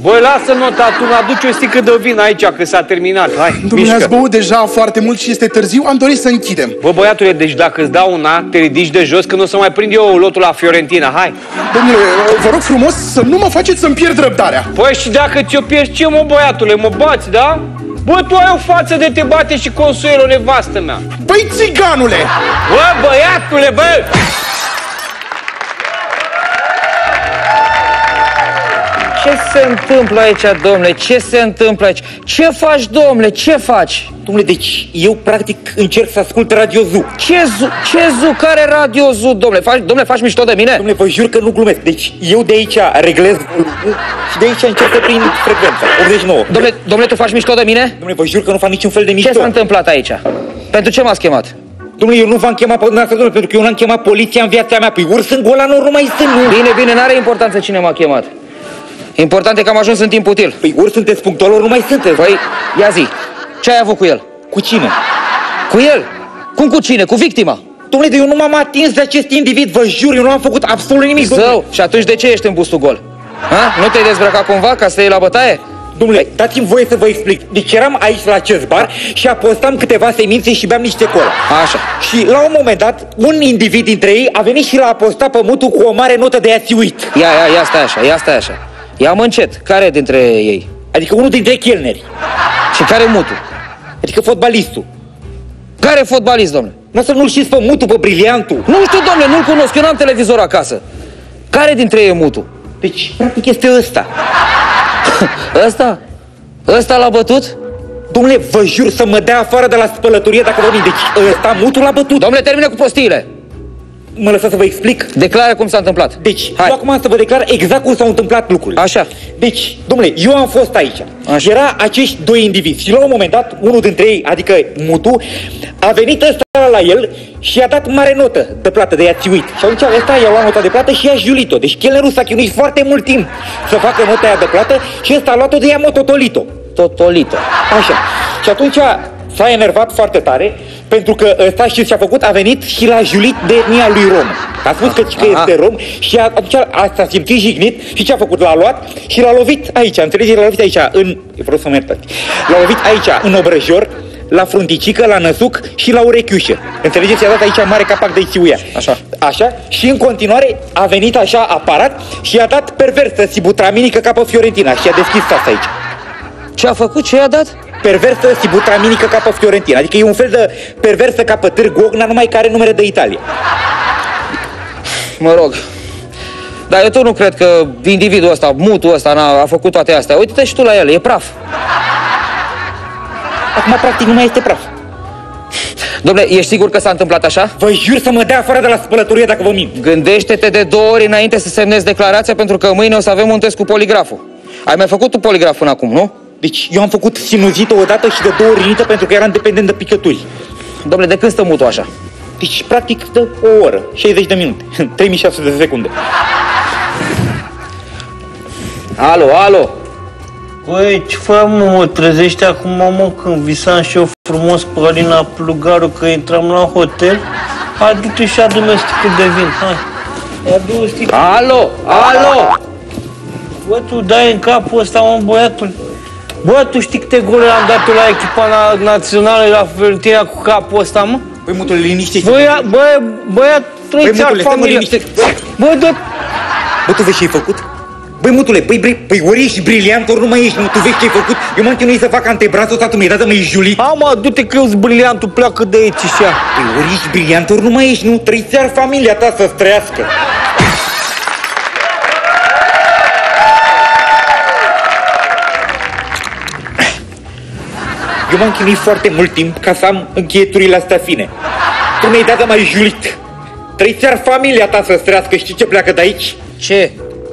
Băi, lasă nota, tu aduci o sticlă de vin aici, că s-a terminat. Hai, Domnule, ați băut deja foarte mult și este târziu, am dorit să închidem. Bă, băiatule, deci dacă îți dau una, te ridici de jos, că nu o să mai prind eu lotul la Fiorentina, hai. Domnule, vă rog frumos să nu mă faceți să-mi pierd răbdarea. Păi și dacă ți-o pierzi, ce mă, băiatule, mă bați, da? Bă, tu ai o față de te bate și Consuelo, nevastă mea. Băi, țiganule! Bă, băiatule, bă! Ce se întâmplă aici, domnule? Ce se întâmplă aici? Ce faci, domnule? Ce faci? Domnule, deci eu practic încerc să ascult Radio Zoo. Ce Zoo? Care Radio Zoo, domnule? Faci mișto de mine? Domnule, vă jur că nu glumesc. Deci eu de aici reglez volumul și de aici încerc să prind frecvența. 89. Domnule, tu faci mișto de mine? Domnule, vă jur că nu fac niciun fel de mișto. Ce s-a întâmplat aici? Pentru ce m-ați chemat? Domnule, eu nu v-am chemat pe dumneavoastră, domnule, pentru că eu n-am chemat poliția în viața mea. Păi urs în Golanul nu mai sunt, nu? Bine, n-are importanță cine m-a chemat. Important e că am ajuns în timp util. Păi ori sunteți punctual, ori nu mai sunteți. Păi, ia zi, ce ai avut cu el? Cu cine? Cu el? Cum cu cine? Cu victima? Domnule, de eu nu m-am atins de acest individ, vă jur, eu nu am făcut absolut nimic. Zău, și atunci de ce ești în bustul gol? Ha? Nu te-ai dezbrăcat cumva ca să iei la bătaie? Domnule, dați-mi voie să vă explic. Deci eram aici la acest bar și apostam câteva semințe și beam niște cola. Așa. Și la un moment dat, un individ dintre ei a venit și l-a apostat pământul cu o mare notă de a-ți uit. Ia stai așa. Ia-mă încet, care dintre ei? Adică unul dintre chelneri. Și care mutu? Adică fotbalistul. Care fotbalist, domnule? Nu să nu-l știți pe mutu, pe briliantul. Nu știu, domnule, nu-l cunosc, eu n-am televizor acasă. Care dintre ei e mutu? Deci, practic este ăsta. Ăsta l-a bătut? Domnule, vă jur să mă dea afară de la spălătorie dacă vorbim. Deci ăsta, mutul l-a bătut. Domnule, termină cu prostiile. Mă lăsați să vă explic? Declară cum s-a întâmplat. Deci, hai. Eu acum am să vă declar exact cum s-au întâmplat lucrurile. Așa. Deci, domnule, eu am fost aici. Așa. Era acești doi indivizi și la un moment dat, unul dintre ei, adică mutu, a venit ăsta la el și i-a dat mare notă de plată, de i-a țiuit. Și atunci ăsta i-a luat nota de plată și i-a julit-o. Deci chelnerul s-a chinuit foarte mult timp să facă nota aia de plată și ăsta a luat-o de ea mototolito. Totolito. Așa. Și atunci s-a enervat foarte tare, pentru că ăsta, știți ce a făcut? A venit și l-a julit de etnia lui rom. A spus că este rom și atunci s-a simțit jignit și ce a făcut? L-a luat și l-a lovit aici, înțelegeți? L-a lovit aici, vreau să mă iertați. L-a lovit aici, în obrăjor, la frunticică, la năsuc și la urechiușă. Înțelegeți? I-a dat aici mare capac de țiuia. Așa. Și în continuare a venit așa aparat și i-a dat perversă sibutraminică ca pe Fiorentina și a deschis asta aici. Ce a făcut? Ce i-a dat? Perversă sibutraminică ca pe Fiorentina. Adică e un fel de perversă ca pe Târgu Ogna, numai care numere de Italia. Mă rog. Dar eu tot nu cred că individul ăsta, mutul ăsta, a făcut toate astea. Uite-te și tu la el, e praf. Acum, practic, nu mai este praf. Dom'le, ești sigur că s-a întâmplat așa? Vă jur să mă dea afară de la spălătorie dacă vă mint. Gândește-te de 2 ori înainte să semnezi declarația, pentru că mâine o să avem un test cu poligraful. Ai mai făcut tu poligraf până acum, nu? Deci eu am făcut sinuzită odată și de 2 ori rinită pentru că eram dependent de picături. Dom'le, de când stă mutul așa? Deci, practic, de o oră, 60 de minute, 3600 de secunde. Alo? Băi, ce fac, mă trezește acum, mă, când visam și eu frumos pe Alina Plugaru că intram la hotel? Hai, du-te și adu-mi o sticlă de vin, hai. Adu o sticlă. Alo! Bă, tu dai în capul ăsta, mă, băiatul. Bă, tu știi câte gole am dat la echipa națională la Fiorentina cu capul ăsta, mă? Băi, mutule, liniște-te. Băia, trăiți al familie. Bă, tu vezi ce-ai făcut? Băi, mutule, păi ori ești briliant, ori nu mai ești, tu vezi ce-ai făcut? Eu m-am chinuit să fac antebrazul ăsta, tu mi-ai dat de mă-i julit. Mă, du-te că eu-s briliantul, pleacă de aici și așa. Păi ori ești briliant, ori nu mai ești, nu? Trăiți ar familia ta să-ți trăiască. Eu m-am chinuit foarte mult timp ca să am încheieturile astea fine. Tu mi-ai dat de m-ai julit. Trăiți ar familia ta să-ți trăiască, știi ce pleacă de aici? Ce?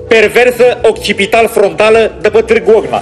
Perversă occipital frontală de pe Târgu Ogna.